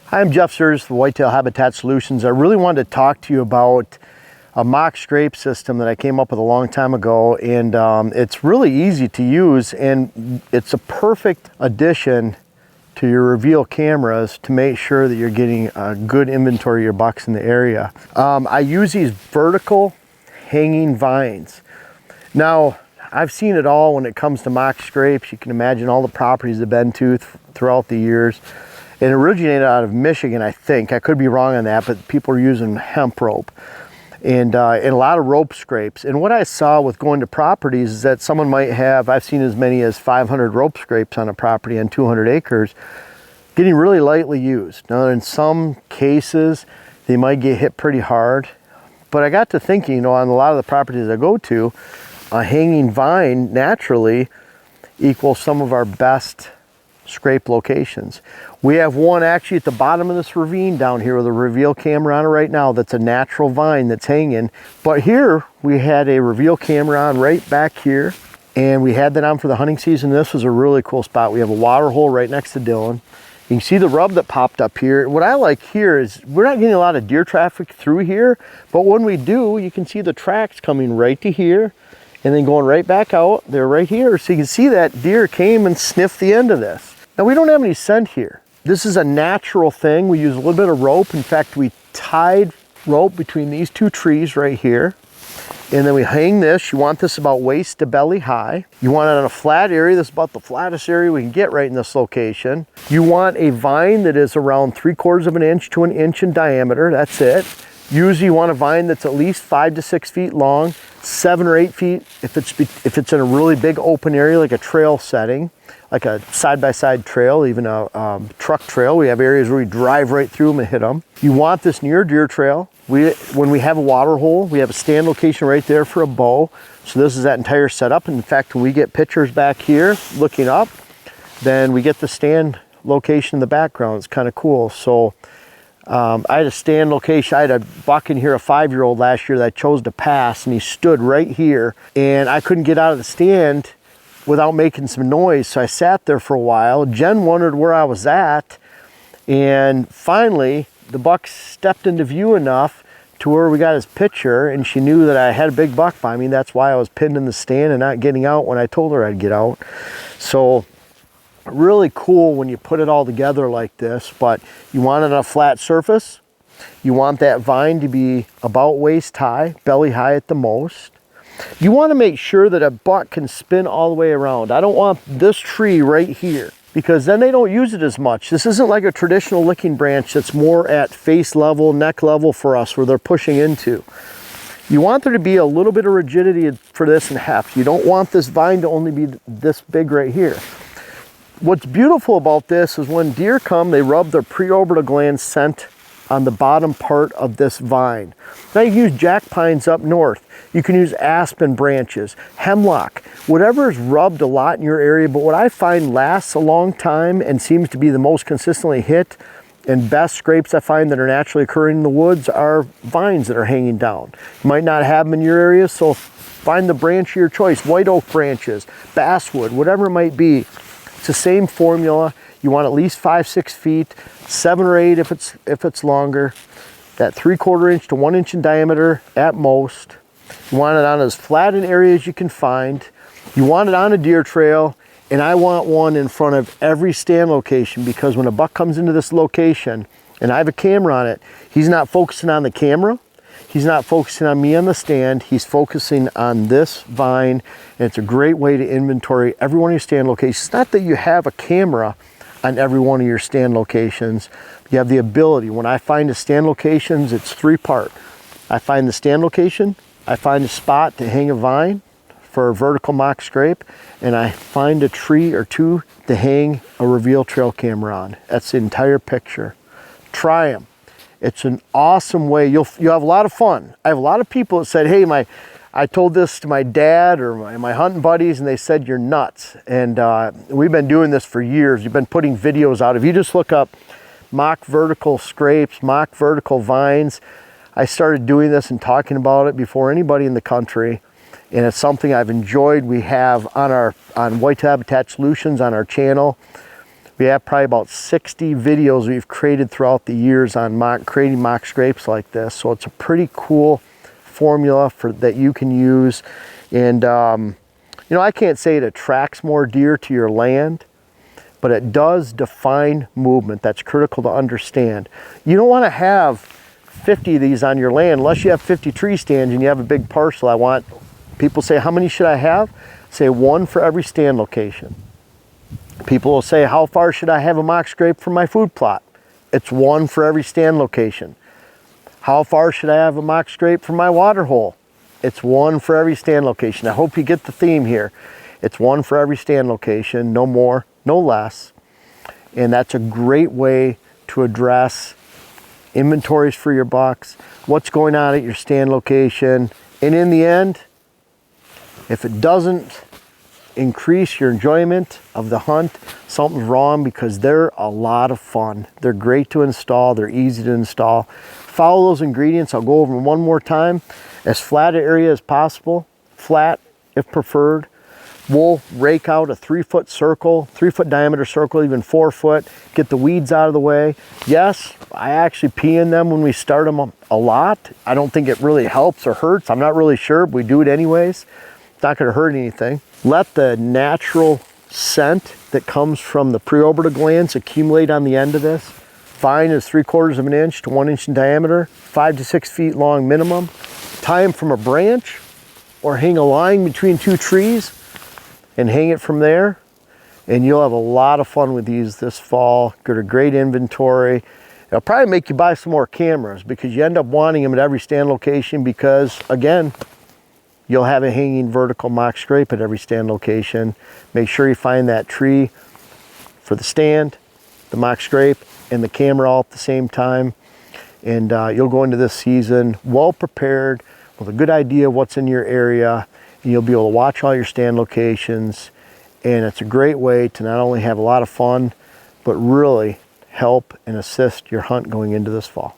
Hi, I'm Jeff Sturgis with Whitetail Habitat Solutions. I really wanted to talk to you about a mock scrape system that I came up with a long time ago, and it's really easy to use, and it's a perfect addition to your reveal cameras to make sure that you're getting a good inventory of your bucks in the area. I use these vertical hanging vines. Now, I've seen it all when it comes to mock scrapes. You can imagine all the properties I've been to throughout the years. It originated out of Michigan, I think. I could be wrong on that, but people are using hemp rope and a lot of rope scrapes. And what I saw with going to properties is that someone might have, I've seen as many as 500 rope scrapes on a property on 200 acres, getting really lightly used. Now, in some cases, they might get hit pretty hard. But I got to thinking, you know, on a lot of the properties I go to, a hanging vine naturally equals some of our best scrape locations. We have one actually at the bottom of this ravine down here with a reveal camera on it right now. That's a natural vine that's hanging. But here we had a reveal camera on right back here, and we had that on for the hunting season. This was a really cool spot. We have a water hole right next to Dylan. You can see the rub that popped up here. What I like here is we're not getting a lot of deer traffic through here, but when we do, you can see the tracks coming right to here and then going right back out. They're right here. So you can see that deer came and sniffed the end of this. Now, we don't have any scent here. This is a natural thing. We use a little bit of rope. In fact, we tied rope between these two trees right here. And then we hang this. You want this about waist to belly high. You want it on a flat area. This is about the flattest area we can get right in this location. You want a vine that is around 3/4 of an inch to an inch in diameter. That's it. Usually you want a vine that's at least 5 to 6 feet long, 7 or 8 feet if it's in a really big open area like a trail setting, like a side-by-side trail, even a truck trail. We have areas where we drive right through them and hit them. You want this near a deer trail. When we have a water hole, we have a stand location right there for a bow. So this is that entire setup. And in fact, when we get pictures back here looking up, then we get the stand location in the background. It's kind of cool. So I had a stand location. I had a buck in here, a 5-year-old last year that I chose to pass, and he stood right here, and I couldn't get out of the stand without making some noise. So I sat there for a while. Jen wondered where I was at, and finally the buck stepped into view enough to where we got his picture, and she knew that I had a big buck by me. That's why I was pinned in the stand and not getting out when I told her I'd get out. So really cool when you put it all together like this, but you want it on a flat surface. You want that vine to be about waist high, belly high at the most. You want to make sure that a buck can spin all the way around. I don't want this tree right here, because then they don't use it as much. This isn't like a traditional licking branch that's more at face level, neck level for us, where they're pushing into. You want there to be a little bit of rigidity for this and heft. You don't want this vine to only be this big right here. What's beautiful about this is when deer come, they rub their preorbital gland scent on the bottom part of this vine. Now you can use jack pines up north. You can use aspen branches, hemlock, whatever is rubbed a lot in your area. But what I find lasts a long time and seems to be the most consistently hit and best scrapes I find that are naturally occurring in the woods are vines that are hanging down. You might not have them in your area, so find the branch of your choice, white oak branches, basswood, whatever it might be. It's the same formula. You want at least 5-6 feet, 7 or 8 if it's longer. That 3/4 inch to 1 inch in diameter at most. You want it on as flat an area as you can find. You want it on a deer trail, and I want one in front of every stand location, because when a buck comes into this location and I have a camera on it, he's not focusing on the camera. He's not focusing on me on the stand. He's focusing on this vine, and it's a great way to inventory every one of your stand locations. It's not that you have a camera on every one of your stand locations. You have the ability. When I find a stand locations, it's 3-part. I find the stand location, I find a spot to hang a vine for a vertical mock scrape, and I find a tree or two to hang a reveal trail camera on. That's the entire picture. Try them. It's an awesome way. You'll have a lot of fun. I have a lot of people that said, hey, I told this to my dad or my hunting buddies, and they said, you're nuts. And we've been doing this for years. We've been putting videos out. If you just look up mock vertical scrapes, mock vertical vines, I started doing this and talking about it before anybody in the country. And it's something I've enjoyed. We have on Whitetail Habitat Solutions on our channel, We have probably about 60 videos we've created throughout the years on creating mock scrapes like this. So it's a pretty cool formula that you can use. And you know, I can't say it attracts more deer to your land, but it does define movement. That's critical to understand. You don't want to have 50 of these on your land unless you have 50 tree stands and you have a big parcel. People say, how many should I have? Say 1 for every stand location. People will say, how far should I have a mock scrape from my food plot? It's 1 for every stand location. How far should I have a mock scrape from my water hole? It's 1 for every stand location. I hope you get the theme here. It's 1 for every stand location, no more, no less. And that's a great way to address inventories for your bucks, what's going on at your stand location. And in the end, if it doesn't increase your enjoyment of the hunt, something's wrong, because they're a lot of fun. They're great to install. They're easy to install. Follow those ingredients. I'll go over them one more time. As flat an area as possible, flat if preferred. We'll rake out a 3-foot circle, 3-foot diameter circle, even 4 foot, get the weeds out of the way. Yes, I actually pee in them when we start them a lot. I don't think it really helps or hurts. I'm not really sure, but we do it anyways. It's not gonna hurt anything. Let the natural scent that comes from the preorbital glands accumulate on the end of this. Vine is 3/4 of an inch to 1 inch in diameter, 5 to 6 feet long minimum. Tie them from a branch or hang a line between 2 trees and hang it from there, and you'll have a lot of fun with these this fall. Got a great inventory. It'll probably make you buy some more cameras, because you end up wanting them at every stand location, because again, you'll have a hanging vertical mock scrape at every stand location. Make sure you find that tree for the stand, the mock scrape, and the camera all at the same time. And you'll go into this season well prepared with a good idea of what's in your area. And you'll be able to watch all your stand locations. And it's a great way to not only have a lot of fun, but really help and assist your hunt going into this fall.